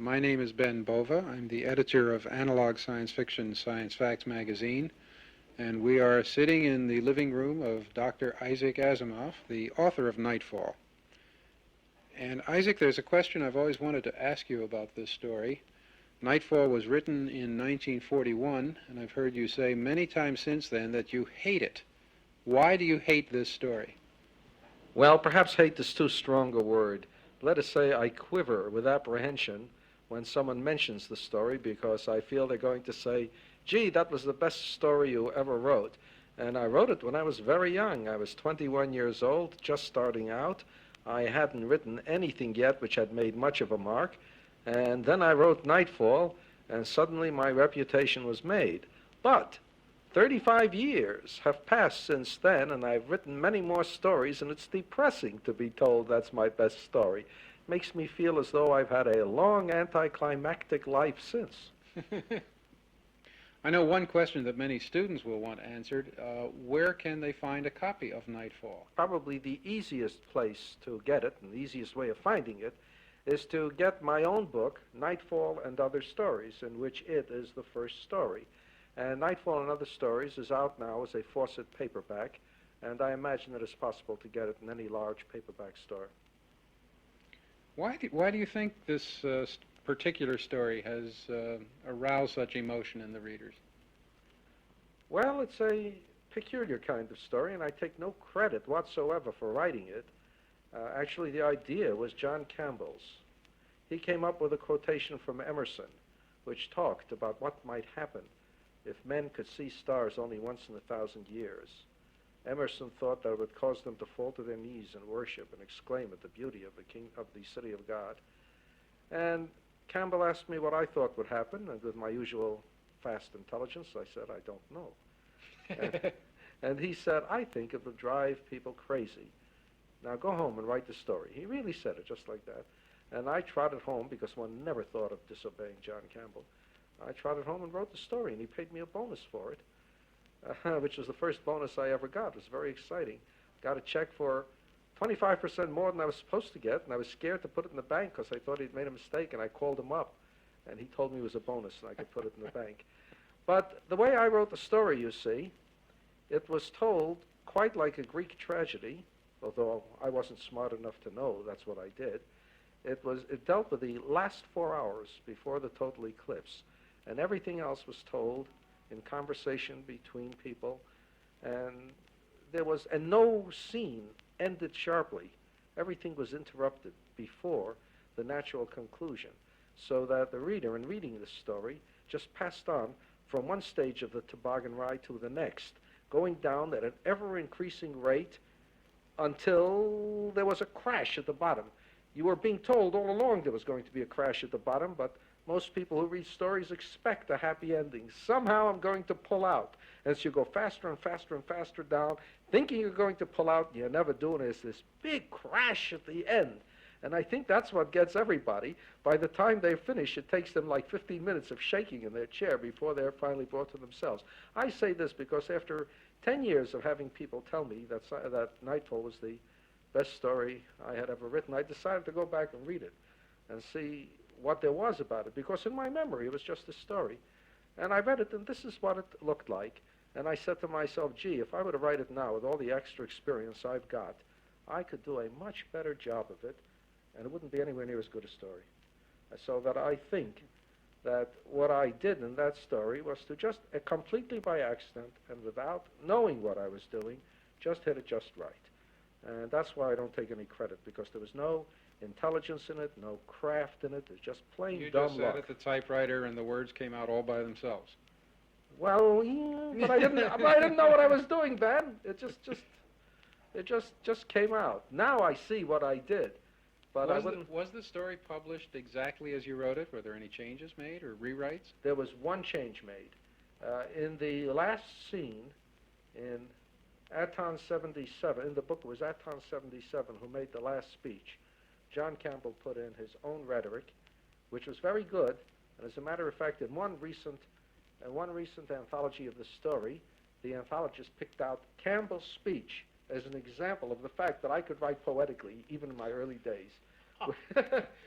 My name is Ben Bova. I'm the editor of Analog Science Fiction Science Facts magazine, and we are sitting in the living room of Dr. Isaac Asimov, the author of Nightfall. And Isaac, there's a question I've always wanted to ask you about this story. Nightfall was written in 1941, and I've heard you say many times since then that you hate it. Why do you hate this story? Well, perhaps hate is too strong a word. Let us say I quiver with apprehension when someone mentions the story because I feel they're going to say, gee, that was the best story you ever wrote. And I wrote it when I was very young. I was 21 years old, just starting out. I hadn't written anything yet which had made much of a mark. And then I wrote Nightfall, and suddenly my reputation was made. But 35 years have passed since then, and I've written many more stories, and it's depressing to be told that's my best story. It makes me feel as though I've had a long anticlimactic life since. I know one question that many students will want answered. Where can they find a copy of Nightfall? Probably the easiest place to get it, and the easiest way of finding it, is to get my own book, Nightfall and Other Stories, in which it is the first story. And Nightfall and Other Stories is out now as a Fawcett paperback, and I imagine that it's possible to get it in any large paperback store. Why do you think this particular story has aroused such emotion in the readers? Well, it's a peculiar kind of story, and I take no credit whatsoever for writing it. Actually, the idea was John Campbell's. He came up with a quotation from Emerson, which talked about what might happen if men could see stars only once in 1,000 years. Emerson thought that it would cause them to fall to their knees and worship and exclaim at the beauty of the city of God. And Campbell asked me what I thought would happen, and with my usual fast intelligence, I said, I don't know. And he said, I think it would drive people crazy. Now go home and write the story. He really said it just like that. And I trotted home, because one never thought of disobeying John Campbell. I trotted home and wrote the story, and he paid me a bonus for it, which was the first bonus I ever got. It was very exciting. Got a check for 25% more than I was supposed to get, and I was scared to put it in the bank because I thought he'd made a mistake, and I called him up, and he told me it was a bonus and I could put it in the bank. But the way I wrote the story, you see, it was told quite like a Greek tragedy, although I wasn't smart enough to know that's what I did. It dealt with the last 4 hours before the total eclipse, and everything else was told in conversation between people, and no scene ended sharply. Everything was interrupted before the natural conclusion, so that the reader, in reading this story, just passed on from one stage of the toboggan ride to the next, going down at an ever-increasing rate until there was a crash at the bottom. You were being told all along there was going to be a crash at the bottom, but most people who read stories expect a happy ending. Somehow I'm going to pull out. As you go faster and faster and faster down, thinking you're going to pull out, you never do, and there's this big crash at the end. And I think that's what gets everybody. By the time they finish, it takes them like 15 minutes of shaking in their chair before they're finally brought to themselves. I say this because after 10 years of having people tell me that Nightfall was the best story I had ever written, I decided to go back and read it and see what there was about it, because in my memory it was just a story. And I read it, and this is what it looked like. And I said to myself, gee, if I were to write it now with all the extra experience I've got, I could do a much better job of it, and it wouldn't be anywhere near as good a story. So that I think that what I did in that story was to just, completely by accident and without knowing what I was doing, just hit it just right. And that's why I don't take any credit, because there was no intelligence in it, no craft in it. It's just plain dumb luck. You just sat at the typewriter and the words came out all by themselves. Well, yeah, but I didn't know what I was doing, Ben. It just came out. Now I see what I did. But was the story published exactly as you wrote it? Were there any changes made or rewrites? There was one change made. In the last scene, in Aton 77, in the book it was Aton 77 who made the last speech. John Campbell put in his own rhetoric, which was very good. And as a matter of fact, in one recent anthology of the story, the anthologist picked out Campbell's speech as an example of the fact that I could write poetically, even in my early days.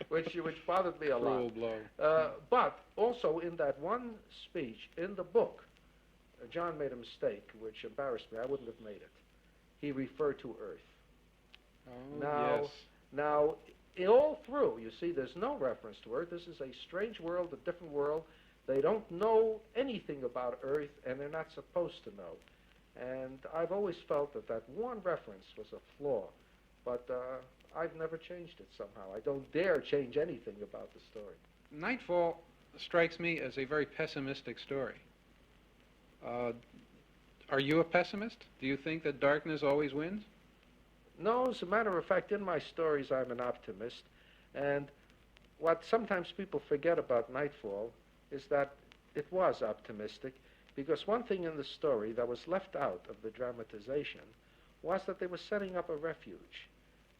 which bothered me a Cruel lot. blow. But also in that one speech in the book, John made a mistake which embarrassed me. I wouldn't have made it. He referred to Earth. Oh, Now, yes. now, all through, you see, there's no reference to Earth. This is a strange world, a different world. They don't know anything about Earth, and they're not supposed to know. And I've always felt that that one reference was a flaw, but I've never changed it somehow. I don't dare change anything about the story. Nightfall strikes me as a very pessimistic story. Are you a pessimist? Do you think that darkness always wins? No, as a matter of fact, in my stories, I'm an optimist. And what sometimes people forget about Nightfall is that it was optimistic, because one thing in the story that was left out of the dramatization was that they were setting up a refuge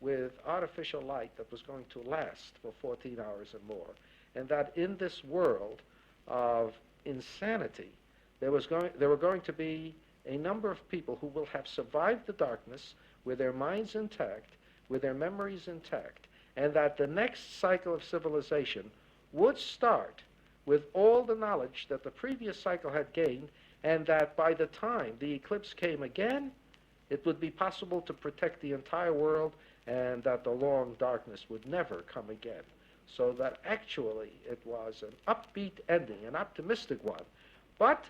with artificial light that was going to last for 14 hours or more, and that in this world of insanity, there were going to be a number of people who will have survived the darkness with their minds intact, with their memories intact, and that the next cycle of civilization would start with all the knowledge that the previous cycle had gained, and that by the time the eclipse came again, it would be possible to protect the entire world, and that the long darkness would never come again. So that actually it was an upbeat ending, an optimistic one. But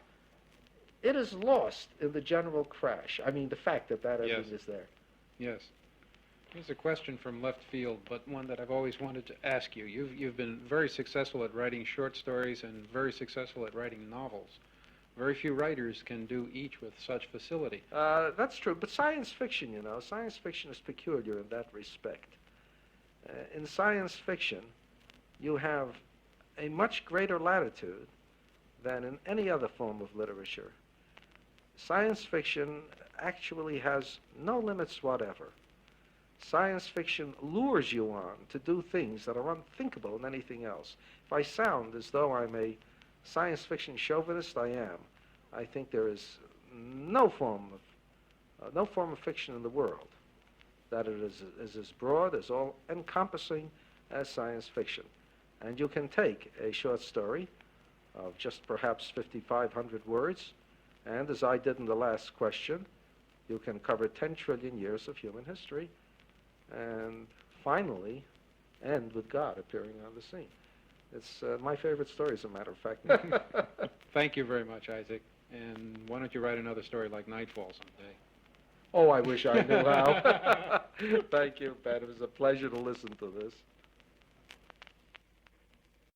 it is lost in the general crash. I mean, the fact that that ending is there. Yes. Here's a question from left field, but one that I've always wanted to ask you. You've been very successful at writing short stories and very successful at writing novels. Very few writers can do each with such facility. That's true, but science fiction, science fiction is peculiar in that respect. In science fiction, you have a much greater latitude than in any other form of literature. Science fiction actually has no limits whatever. Science fiction lures you on to do things that are unthinkable in anything else. If I sound as though I'm a science fiction chauvinist, I am. I think there is no form of fiction in the world that it is as broad, as all-encompassing as science fiction. And you can take a short story of just perhaps 5,500 words, and as I did in the last question, you can cover 10 trillion years of human history, and finally end with God appearing on the scene. It's my favorite story, as a matter of fact. Thank you very much, Isaac. And why don't you write another story like Nightfall someday? Oh, I wish I knew how. Thank you, Ben. It was a pleasure to listen to this.